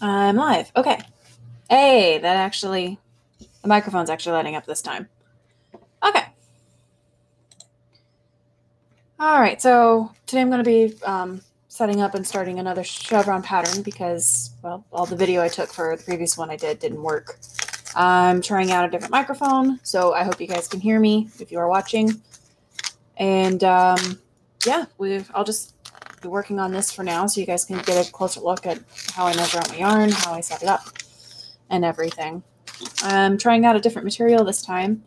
I'm live. Okay. Hey, the microphone's actually lighting up this time. Okay. All right. So today I'm going to be setting up and starting another Chevron pattern because, well, all the video I took for the previous one I didn't work. I'm trying out a different microphone, so I hope you guys can hear me if you are watching. And yeah, I'll just be working on this for now so you guys can get a closer look at how I measure out my yarn, how I set it up, and everything. I'm trying out a different material this time.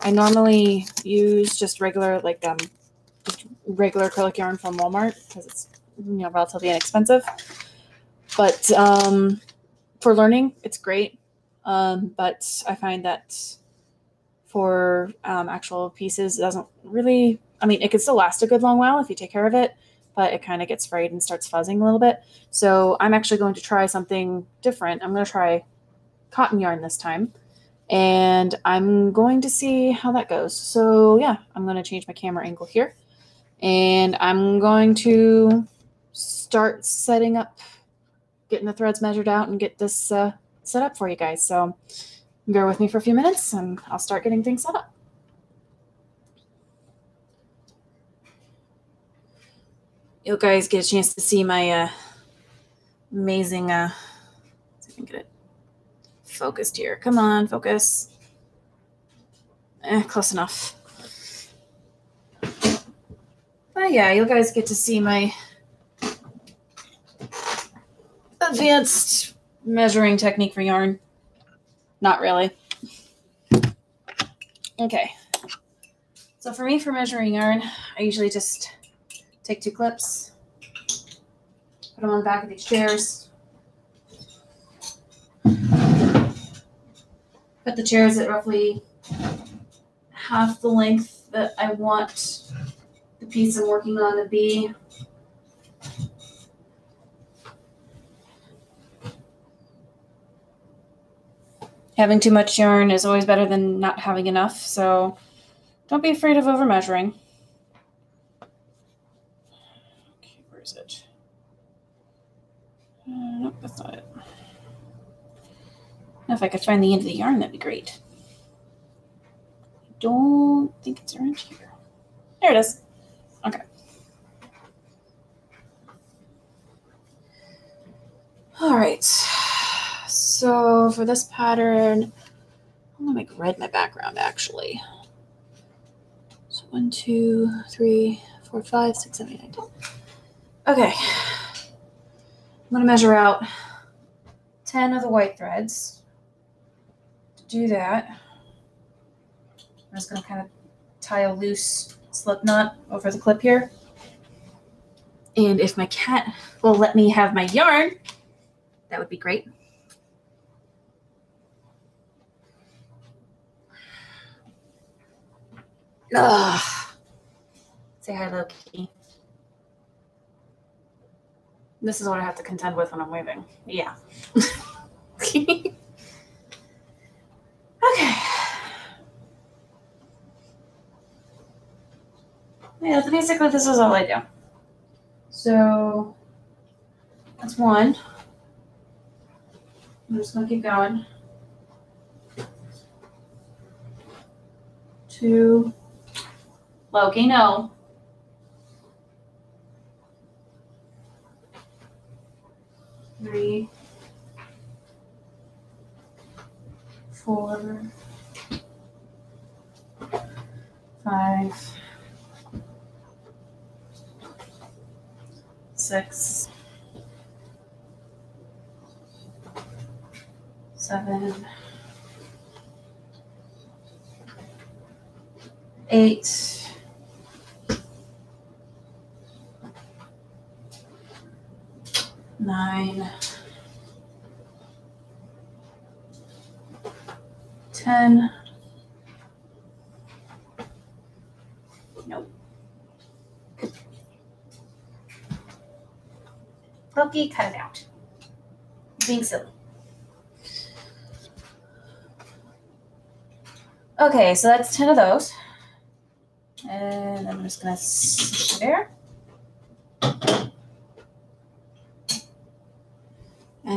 I normally use just regular acrylic yarn from Walmart because it's relatively inexpensive. But for learning, it's great. But I find that for actual pieces, it doesn't really. I mean, it can still last a good long while if you take care of it, but it kind of gets frayed and starts fuzzing a little bit. So I'm actually going to try something different. I'm going to try cotton yarn this time. And I'm going to see how that goes. So yeah, I'm going to change my camera angle here. And I'm going to start setting up, getting the threads measured out and get this set up for you guys. So bear with me for a few minutes and I'll start getting things set up. You guys get a chance to see my amazing, see if I can get it focused here. Come on, focus. Close enough. But yeah, you guys get to see my advanced measuring technique for yarn. Not really. Okay. So for me, for measuring yarn, I usually just take 2 clips, put them on the back of these chairs, put the chairs at roughly half the length that I want the piece I'm working on to be. Having too much yarn is always better than not having enough, so don't be afraid of over measuring. Okay, where is it? Nope, that's not it. Now if I could find the end of the yarn, that'd be great. I don't think it's around here. There it is. Okay. All right. So for this pattern, I'm gonna make red my background actually. So 1, 2, 3, 4, 5, 6, 7, 8, 9, 10. Okay. I'm gonna measure out 10 of the white threads. To do that, I'm just gonna kind of tie a loose slip knot over the clip here. And if my cat will let me have my yarn, that would be great. Ugh. Say hi, Loki. This is what I have to contend with when I'm waving. Yeah. Okay. Yeah, basically this is all I do. So that's 1. I'm just gonna keep going. 2. Loki, no. 3, 4, 5, 6, 7, 8, 9, 10. Nope. Loki, cut it out. You're being silly. Okay, so that's 10 of those. And I'm just gonna stick it there.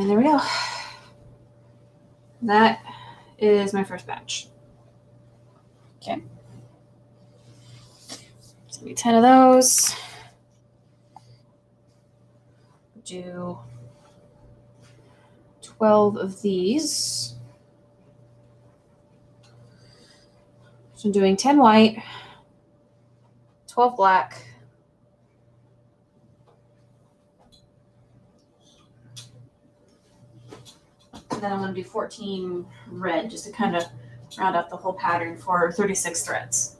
And there we go. That is my first batch. Okay. It's gonna be 10 of those. Do 12 of these. So I'm doing 10 white, 12 black, and then I'm going to do 14 red just to kind of round out the whole pattern for 36 threads.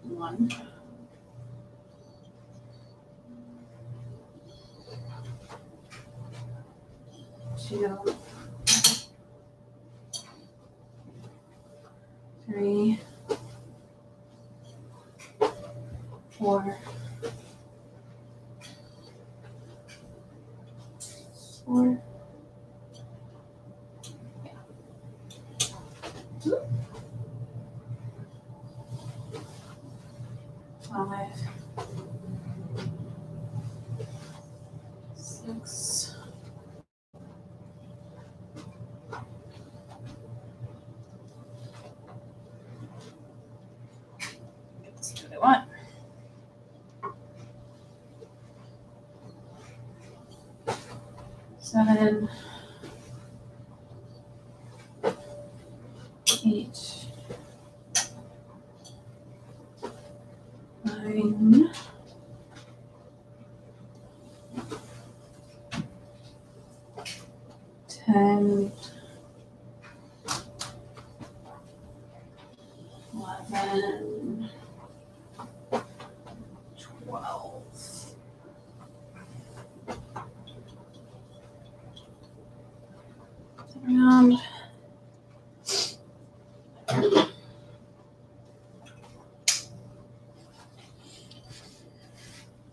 1, 2, 3, 4, 4. Five, 6, 21. 7, 8, 9, 10, 11, 12. Around.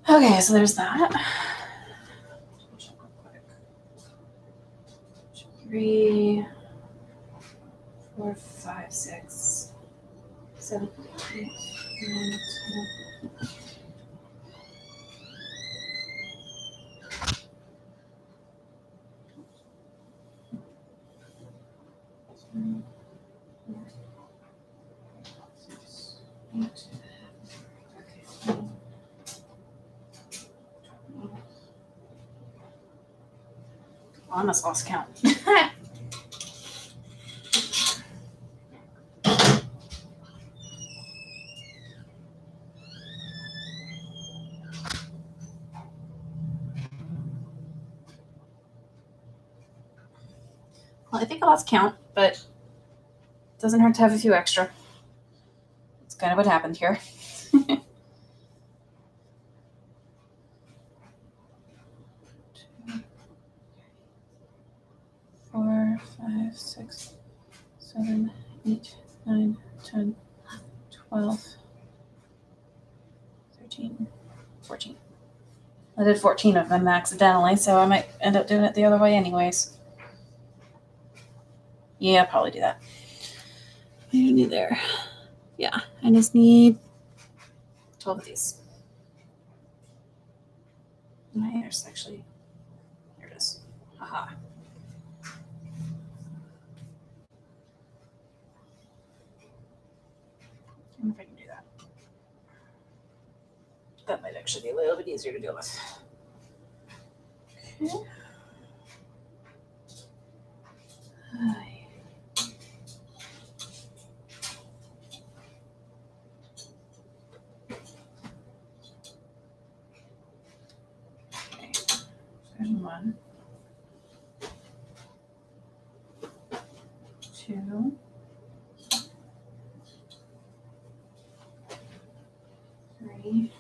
Okay, so there's that. 3, 4, 5, 6, 7, 8, 9, 10. Oh, I must lost count. Well, I think I lost count, but it doesn't hurt to have a few extra. That's kind of what happened here. 4, 5, 6, 7, 8, 9, 10, 12, 13, 14. I did 14 of them accidentally, so I might end up doing it the other way anyways. Yeah, I'll probably do that. What do you need there? Yeah, I just need 12 of these. There's actually, here it is. Haha. I wonder if I can do that. That might actually be a little bit easier to deal with. Okay. Okay. There's 1, 2, 3,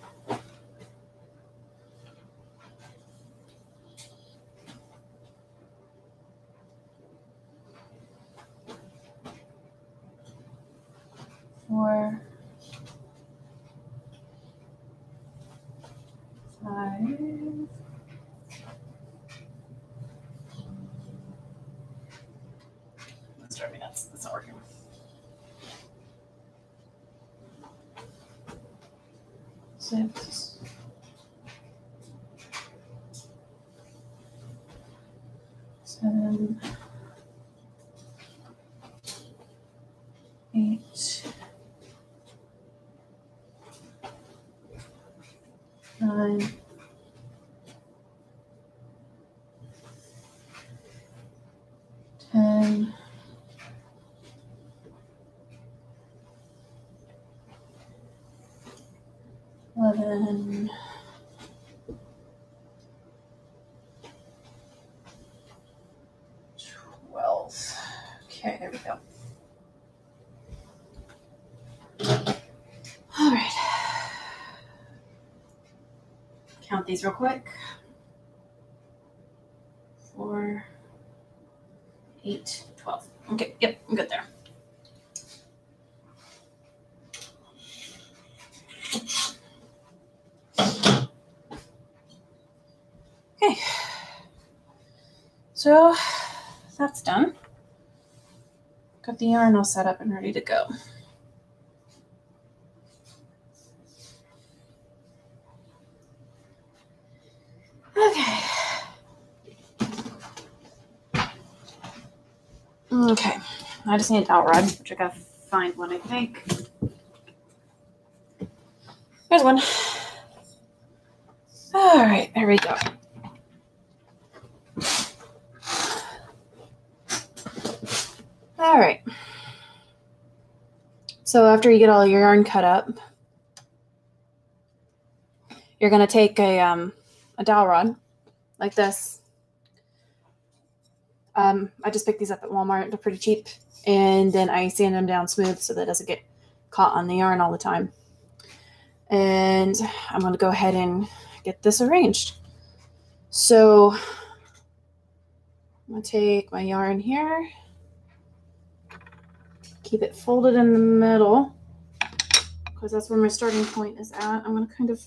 4, 5. That's driving me nuts. That's not working. 6, 7, 8, 9, 10, 11, 12. Okay, there we go. All right. Count these real quick. 4, 8, 12. Okay, yep, I'm good there. Okay, so that's done. Got the yarn all set up and ready to go. Okay, I just need a dowel rod, which I gotta find one, I think. There's one. All right, there we go. All right. So after you get all your yarn cut up, you're gonna take a dowel rod like this. I just picked these up at Walmart. They're pretty cheap. And then I sand them down smooth so that it doesn't get caught on the yarn all the time. And I'm going to go ahead and get this arranged. So I'm going to take my yarn here, keep it folded in the middle because that's where my starting point is at. I'm going to kind of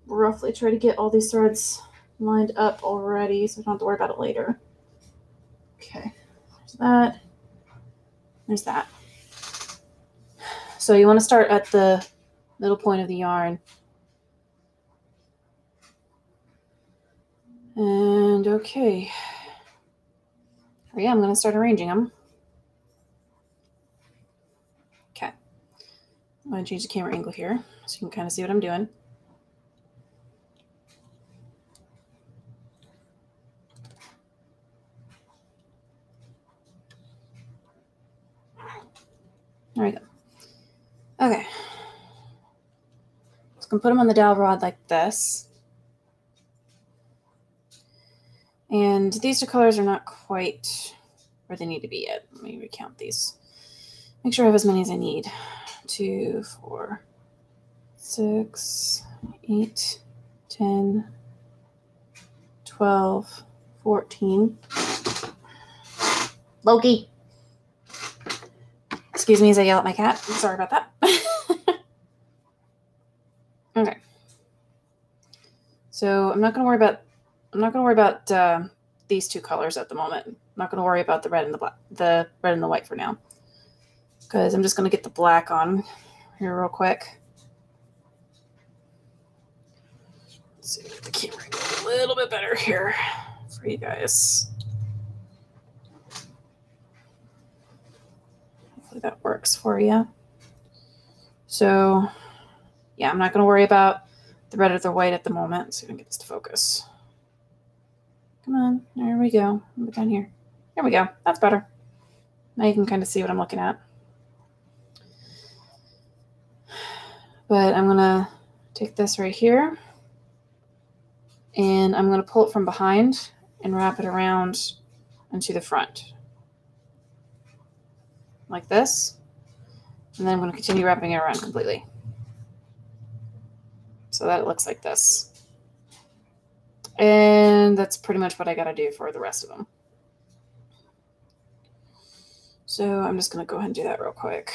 roughly try to get all these threads lined up already so I don't have to worry about it later. Okay, there's that. There's that. So you want to start at the middle point of the yarn. And okay. Oh yeah, I'm going to start arranging them. Okay. I'm going to change the camera angle here so you can kind of see what I'm doing. There we go. Okay. So I'm going to put them on the dowel rod like this. And these two colors are not quite where they need to be yet. Let me recount these. Make sure I have as many as I need. 2, 4, 6, 8, 10, 12, 14. Loki. Excuse me as I yell at my cat. I'm sorry about that. Okay. So I'm not going to worry about these two colors at the moment. I'm not going to worry about the red and the red and the white for now, because I'm just going to get the black on here real quick. Let's see, get the camera a little bit better here for you guys. Hopefully that works for you. So yeah, I'm not going to worry about the red or the white at the moment. Let's see if I can get this to focus. Come on, there we go. Put it down here. There we go. That's better. Now you can kind of see what I'm looking at. But I'm going to take this right here, and I'm going to pull it from behind and wrap it around into the front. Like this. And then I'm going to continue wrapping it around completely, so that it looks like this. And that's pretty much what I got to do for the rest of them. So I'm just going to go ahead and do that real quick.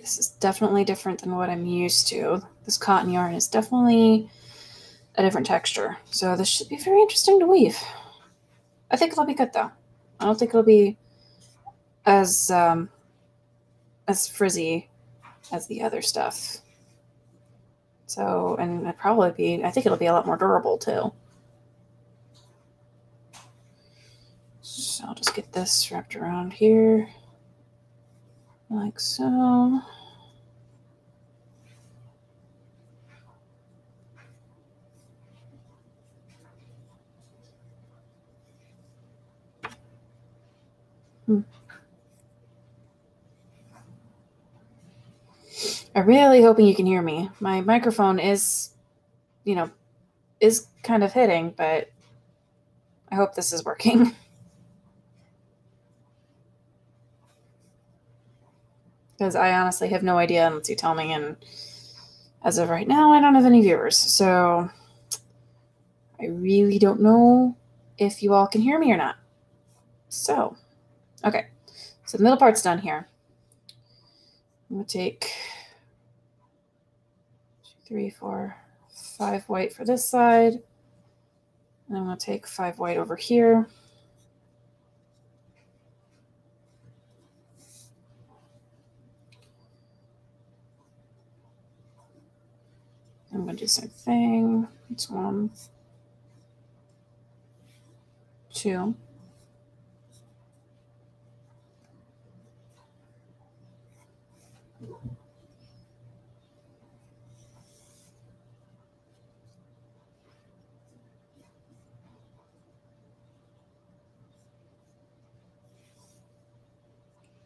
this is definitely different than what I'm used to. This cotton yarn is definitely a different texture. So this should be very interesting to weave. I think it'll be good though. I don't think it'll be as frizzy as the other stuff. So, and I think it'll be a lot more durable too. So I'll just get this wrapped around here like so. I'm really hoping you can hear me. My microphone is kind of hitting, but I hope this is working. Because I honestly have no idea unless you tell me, and as of right now, I don't have any viewers, so I really don't know if you all can hear me or not. So, okay, so the middle part's done here. I'm going to take 2, 3, 4, 5 white for this side, and I'm going to take 5 white over here. I'm going to do the same thing. It's 1, 2.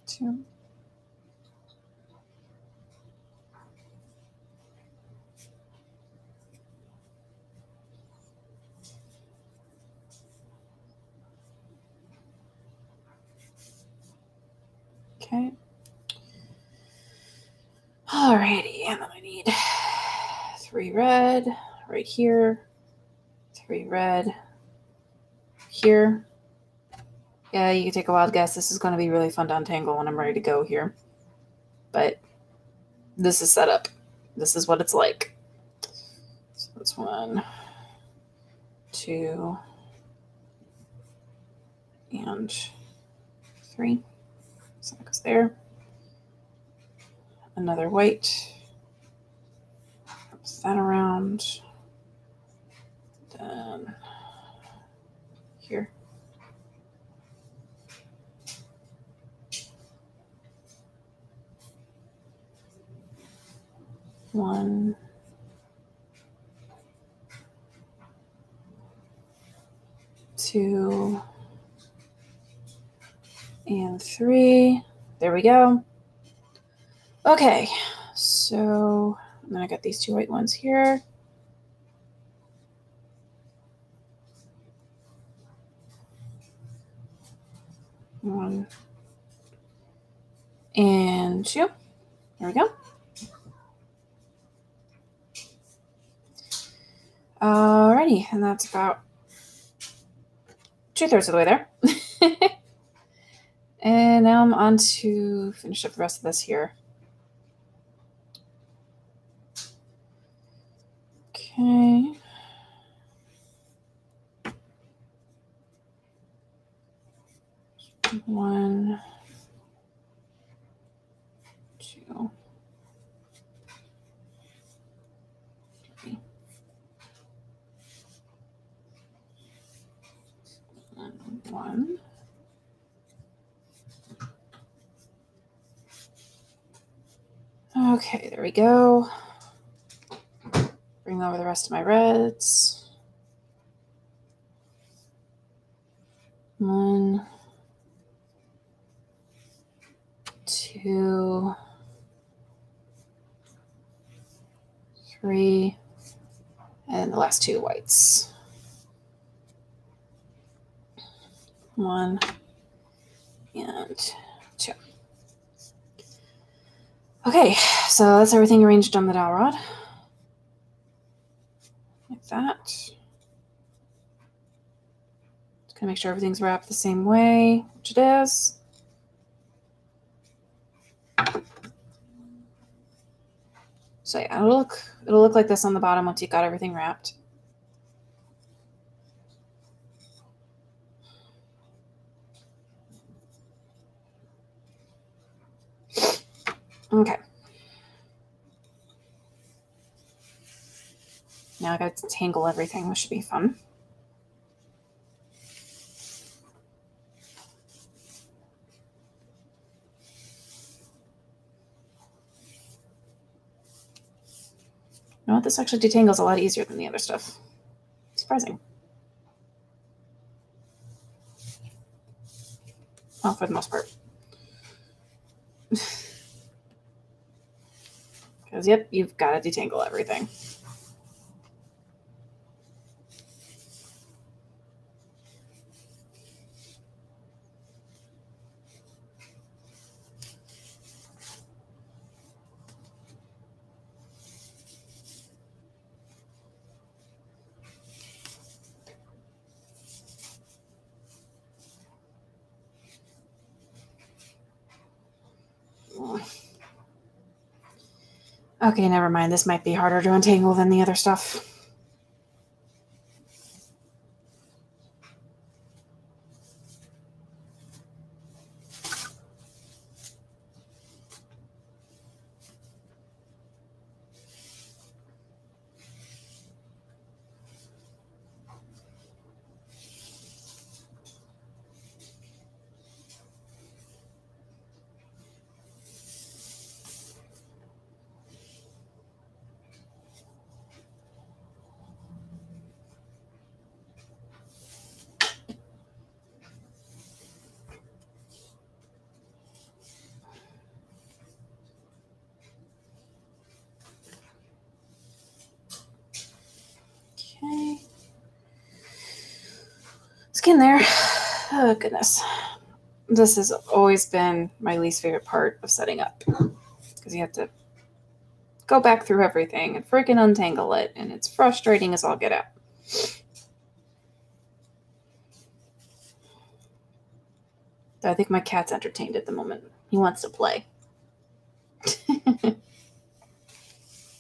Two. Okay. Alrighty, and then I need 3 red right here, 3 red here. Yeah, you can take a wild guess. This is going to be really fun to untangle when I'm ready to go here. But this is set up. This is what it's like. So that's 1, 2, and 3. So that goes there. Another white. Wraps that around. Then here. One, 2, and 3. There we go. Okay, so then I got these 2 white ones here. One and 2. There we go. Alrighty, and that's about 2/3 of the way there. And now I'm on to finish up the rest of this here. Okay. One, 2, 3. 1. Okay, there we go. Bring over the rest of my reds. 1, 2, 3, and the last 2 whites. 1 and 2. Okay, so that's everything arranged on the dowel rod. Like that. Just gonna make sure everything's wrapped the same way, which it is. So yeah, it'll look like this on the bottom once you got everything wrapped. Okay. Now I got to tangle everything, which should be fun. You know what? This actually detangles a lot easier than the other stuff. Surprising. Well, for the most part. Because, yep, you've got to detangle everything. Okay, never mind. This might be harder to untangle than the other stuff. Okay. Let's get in there. Oh, goodness. This has always been my least favorite part of setting up. Because you have to go back through everything and freaking untangle it. And it's frustrating as all get out. I think my cat's entertained at the moment. He wants to play.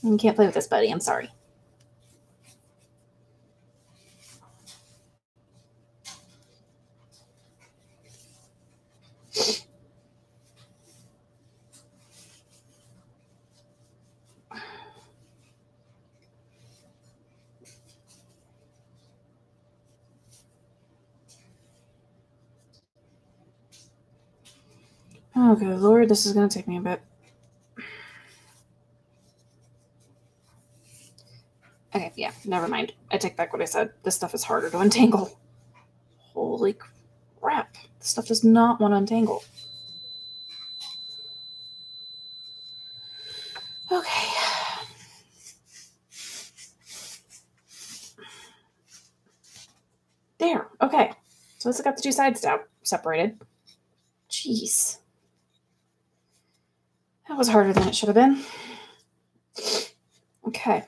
You can't play with this, buddy. I'm sorry. Oh, good Lord. This is going to take me a bit. Okay, yeah, never mind. I take back what I said. This stuff is harder to untangle. Holy crap. This stuff does not want to untangle. Okay. There. Okay. So it's got the two sides separated. Jeez. That was harder than it should have been. Okay.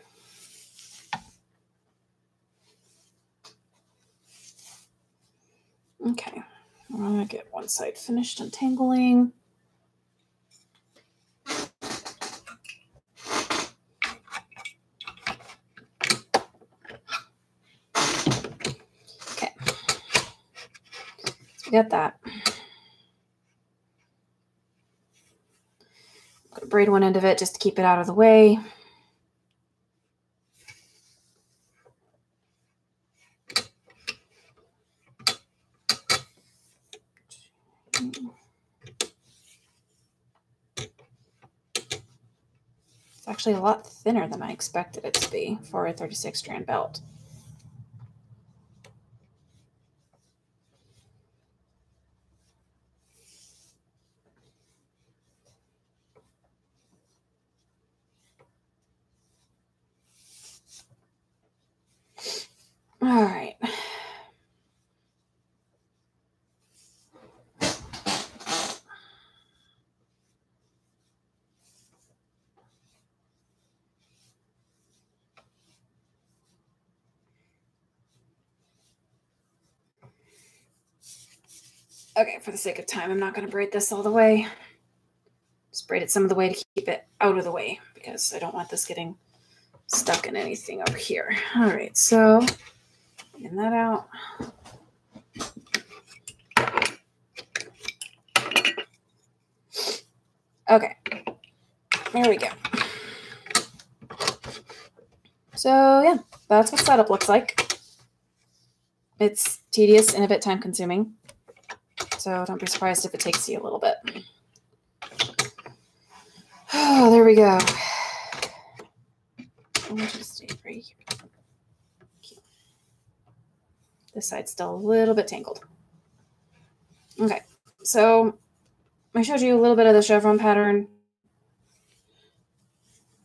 Okay. I'm going to get one side finished untangling. Okay. So we got that. I'm going to braid one end of it just to keep it out of the way. It's actually a lot thinner than I expected it to be for a 36 strand belt. All right. Okay, for the sake of time, I'm not going to braid this all the way. Just braid it some of the way to keep it out of the way because I don't want this getting stuck in anything over here. All right, so getting that out. Okay, there we go. So yeah, that's what setup looks like. It's tedious and a bit time consuming, so don't be surprised if it takes you a little bit. Oh, there we go. I'll just stay right here. This side's still a little bit tangled. Okay, so I showed you a little bit of the chevron pattern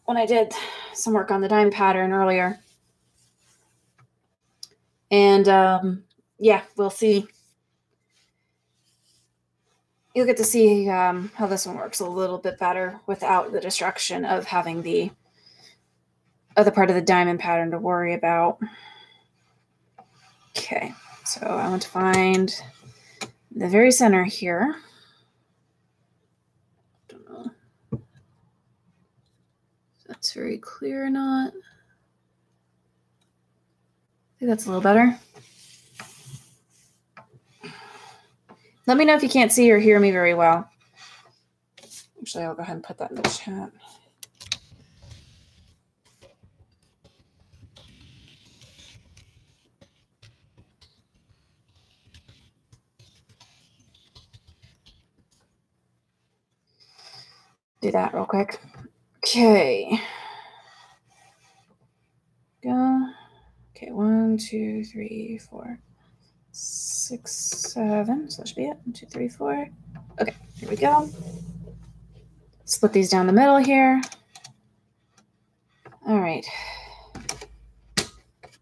when I did some work on the diamond pattern earlier. And yeah, we'll see. You'll get to see how this one works a little bit better without the distraction of having the other part of the diamond pattern to worry about. Okay, so I want to find the very center here. Don't know if that's very clear or not. I think that's a little better. Let me know if you can't see or hear me very well. Actually, I'll go ahead and put that in the chat. Do that real quick. Okay. Go. Okay, 1, 2, 3, 4, 6, 7. So that should be it. 1, 2, 3, 4. Okay, here we go. Split these down the middle here. All right.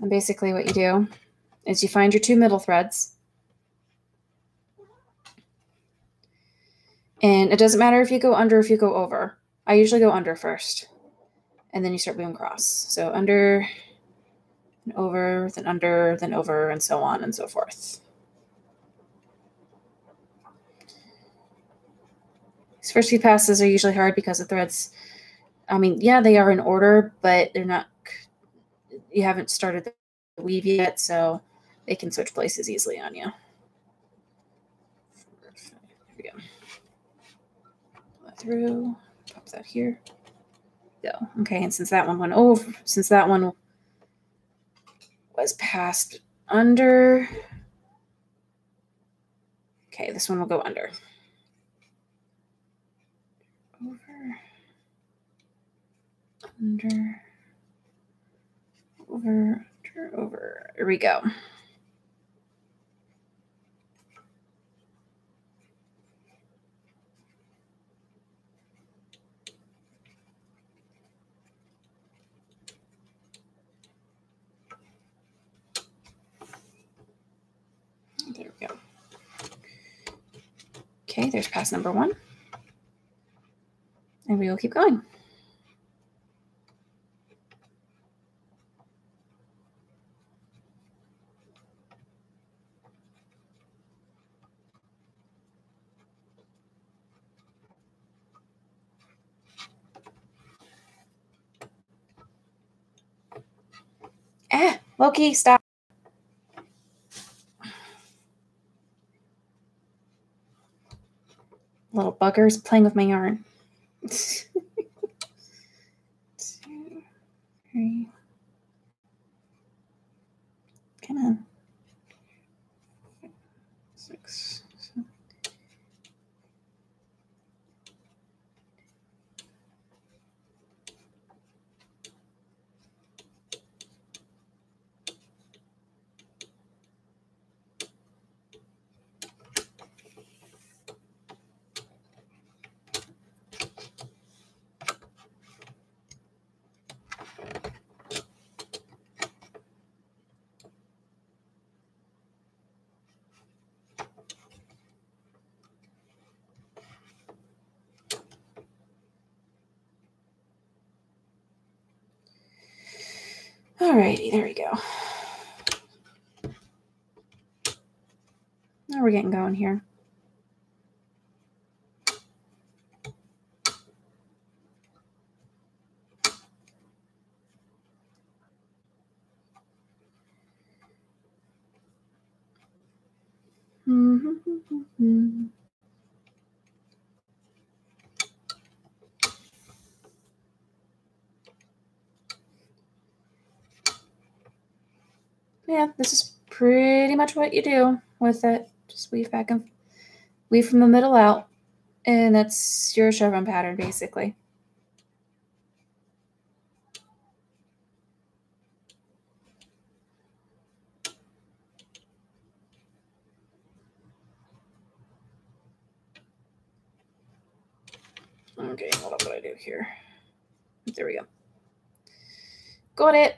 And basically what you do is you find your 2 middle threads. And it doesn't matter if you go under or if you go over. I usually go under first. And then you start moving across. So under, and over, then under, then over, and so on and so forth. These first few passes are usually hard because the threads, I mean, yeah, they are in order, but they're not, you haven't started the weave yet, so they can switch places easily on you. There we go. Pull that through, pop that here. Go. Okay, and since that one went over, since that one was passed under, okay, this one will go under. Over, under, over, under, over. Here we go. There we go. Okay, there's pass number 1. And we will keep going. Loki, stop. Little buggers playing with my yarn. 2, 3. Come on. 6, 7. Alrighty, there we go. Now we're getting going here. Yeah, this is pretty much what you do with it. Just weave back and weave from the middle out, and that's your chevron pattern basically. Okay, what do I do here? There we go. Got it.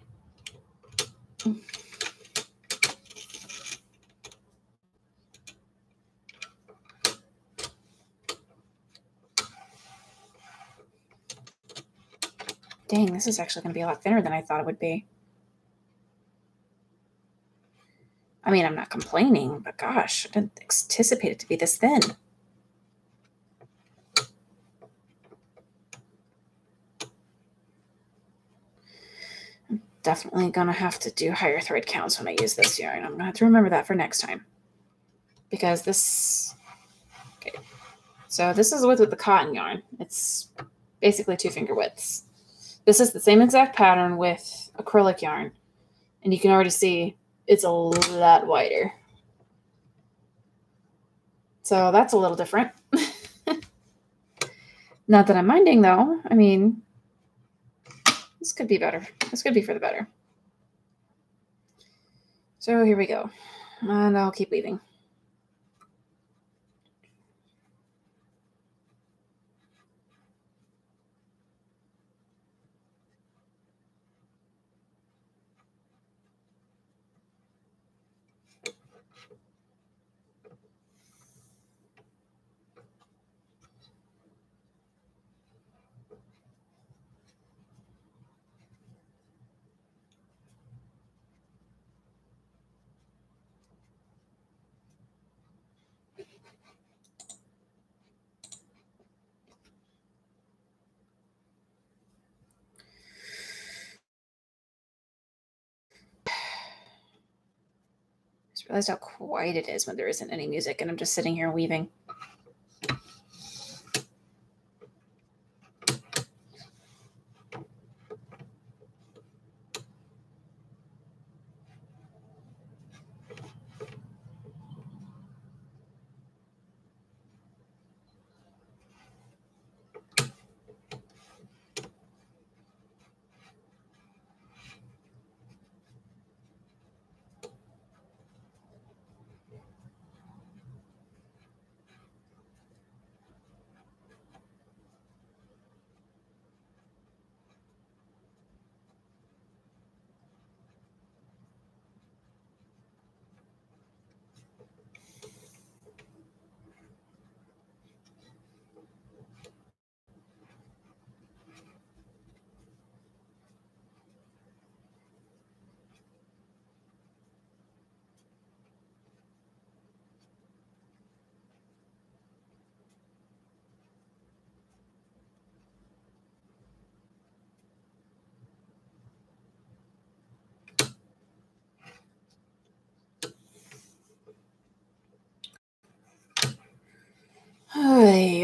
Dang, this is actually going to be a lot thinner than I thought it would be. I mean, I'm not complaining, but gosh, I didn't anticipate it to be this thin. I'm definitely going to have to do higher thread counts when I use this yarn. I'm going to have to remember that for next time. Because this... Okay. So this is the width with the cotton yarn. It's basically 2 finger widths. This is the same exact pattern with acrylic yarn. And you can already see it's a lot wider. So that's a little different. Not that I'm minding though. I mean, this could be better. This could be for the better. So here we go. And I'll keep weaving. I just realized how quiet it is when there isn't any music and I'm just sitting here weaving.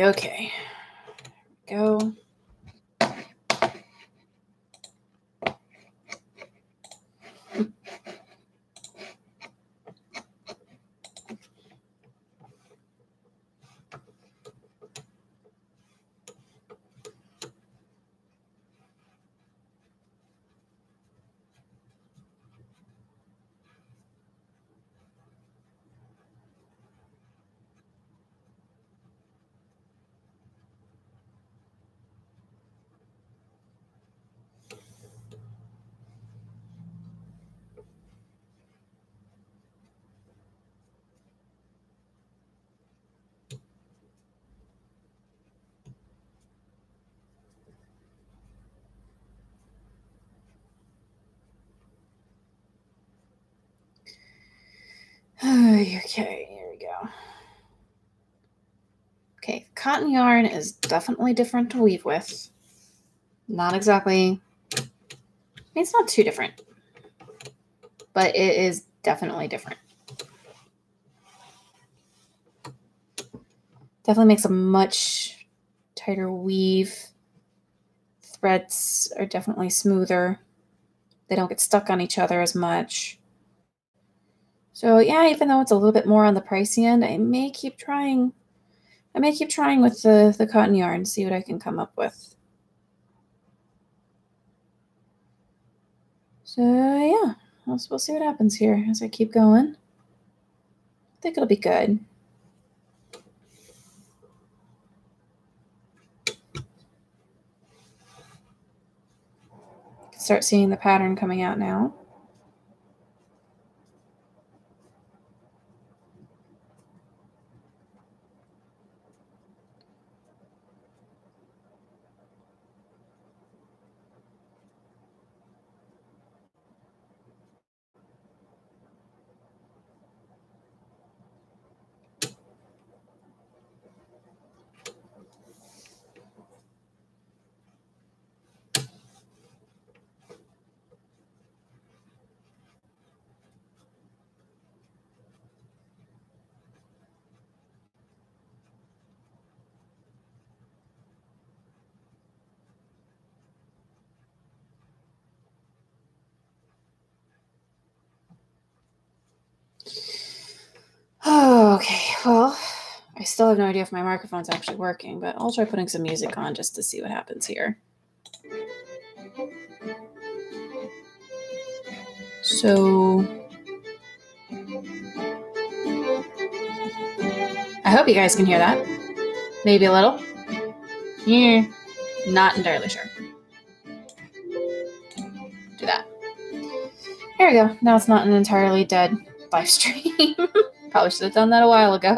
Okay. Go. Okay, here we go. Okay, cotton yarn is definitely different to weave with. Not exactly, I mean, it's not too different, but it is definitely different. Definitely makes a much tighter weave. Threads are definitely smoother. They don't get stuck on each other as much. So yeah, even though it's a little bit more on the pricey end, I may keep trying. I may keep trying with the cotton yarn, see what I can come up with. So yeah, we'll see what happens here as I keep going. I think it'll be good. Start seeing the pattern coming out now. Okay, well, I still have no idea if my microphone's actually working, but I'll try putting some music on just to see what happens here. So I hope you guys can hear that. Maybe a little. Yeah, not entirely sure. Do that. There we go. Now it's not an entirely dead live stream. Probably should have done that a while ago.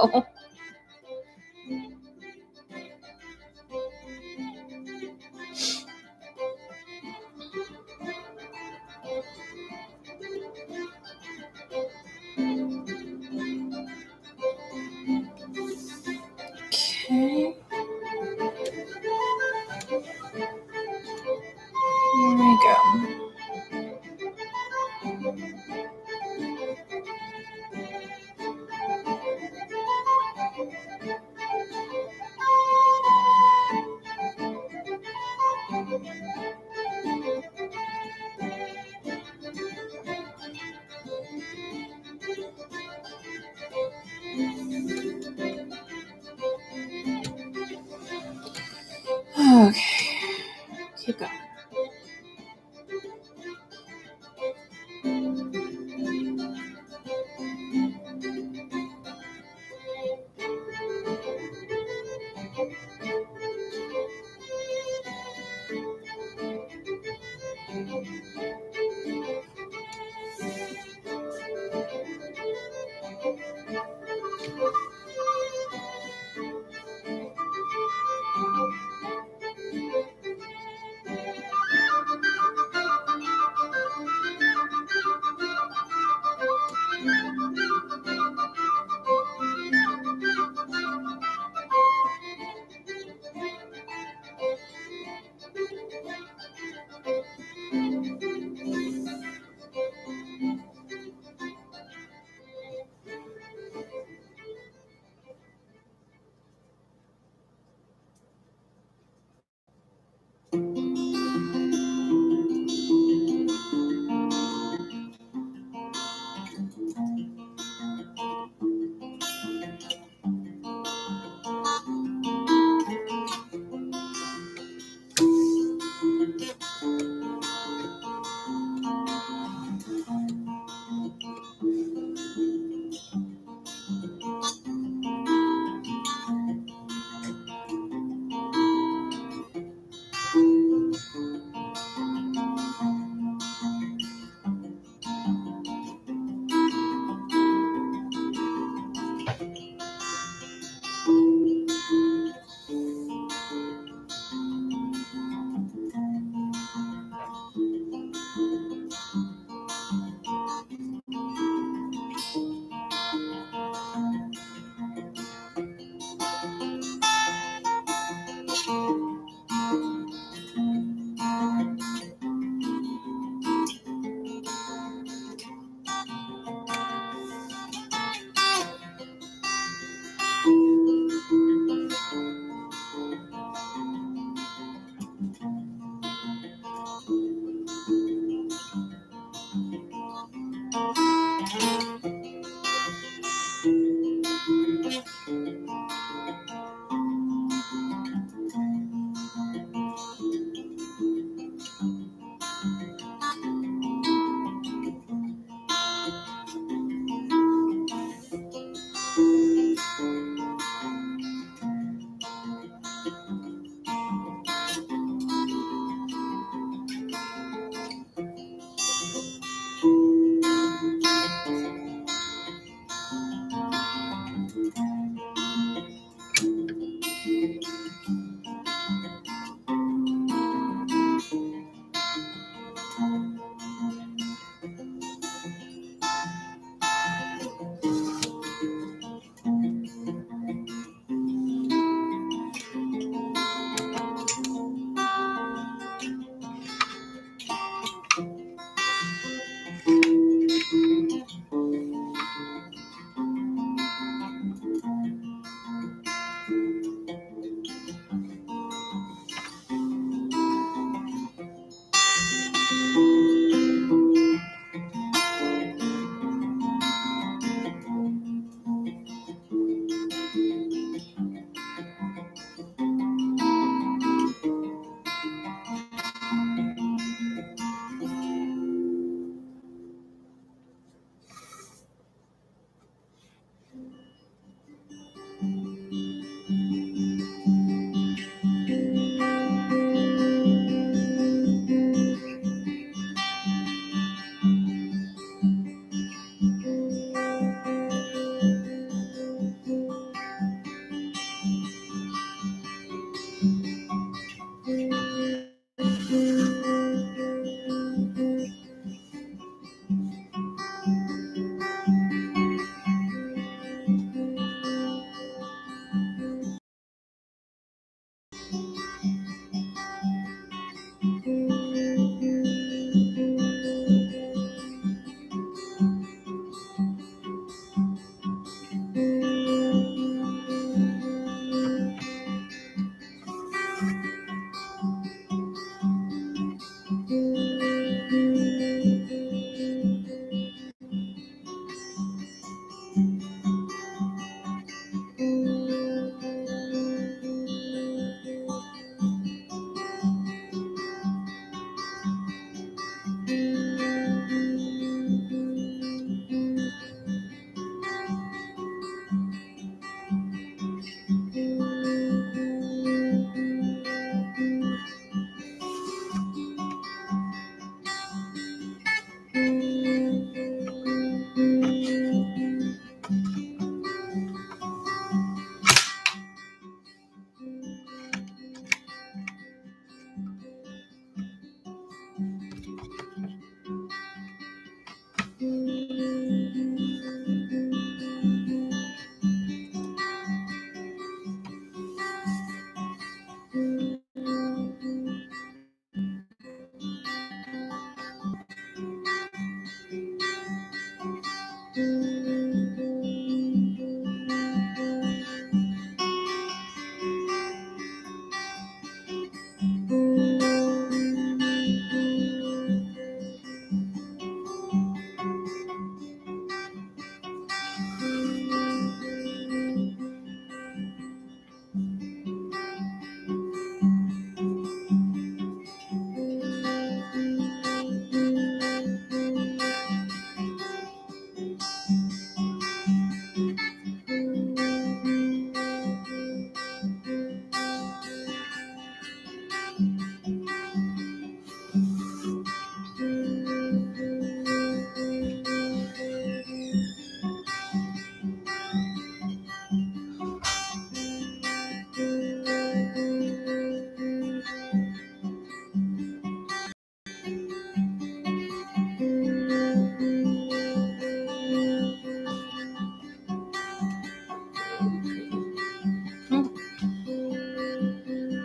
Okay. There we go. Okay. Keep going.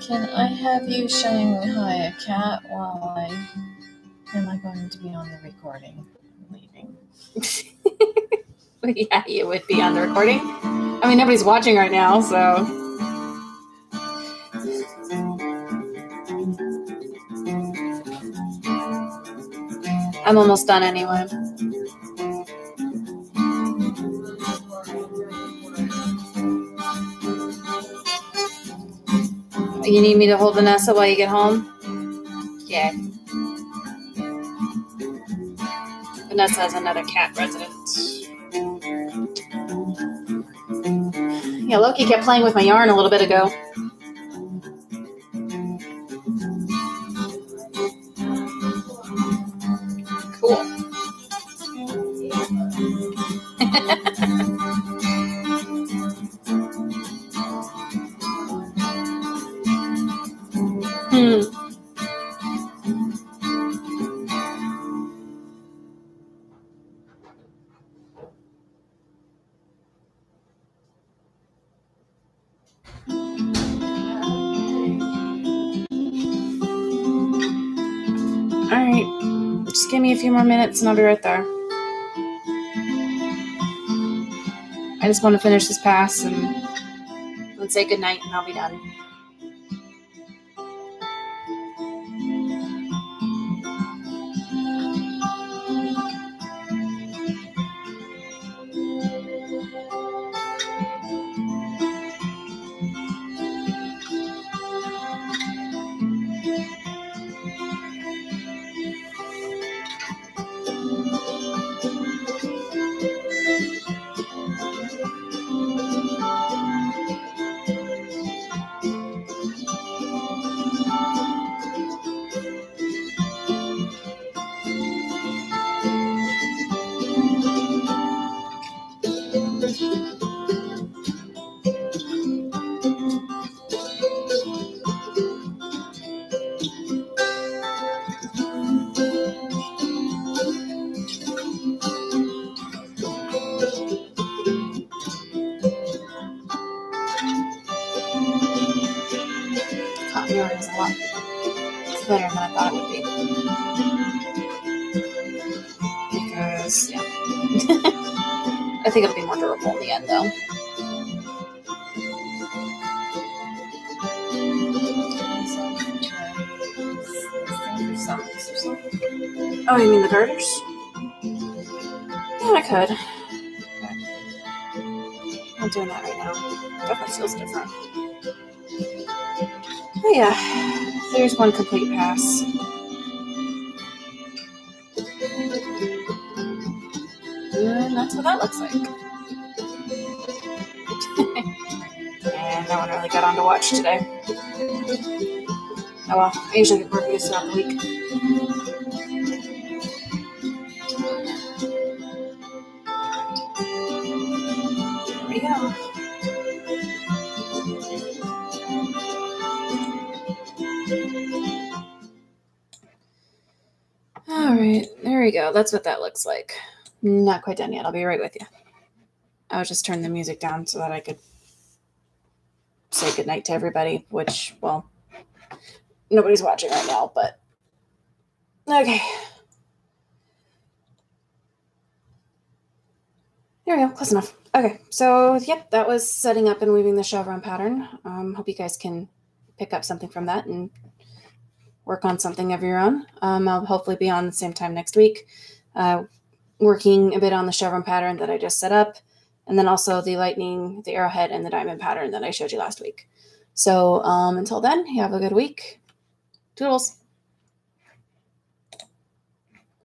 Can I have you Shanghai a cat while am I going to be on the recording? I'm leaving. Yeah, you would be on the recording. I mean, nobody's watching right now, so. I'm almost done anyway. You need me to hold Vanessa while you get home? Yeah. Vanessa has another cat resident. Yeah, Loki kept playing with my yarn a little bit ago. Cool. All right, just give me a few more minutes and I'll be right there. I just want to finish this pass and then say goodnight and I'll be done. Cotton yarn is a lot better than I thought it would be. Because, yeah. I think it'll be more durable in the end, though. Oh, you mean the garters? Yeah, I could. I'm not doing that right now. Definitely feels different. Oh yeah, there's one complete pass. And that's what that looks like. And no one really got on to watch today. Oh well, I usually get more views throughout the week. There we go. Alright, there we go. That's what that looks like. Not quite done yet. I'll be right with you. I was just turning the music down so that I could say goodnight to everybody, which, well, nobody's watching right now, but okay. There we go. Close enough. Okay, so, yep, that was setting up and weaving the chevron pattern. Hope you guys can pick up something from that and work on something of your own. I'll hopefully be on the same time next week, working a bit on the chevron pattern that I just set up, and then also the lightning, the arrowhead, and the diamond pattern that I showed you last week. So until then, you have a good week. Toodles.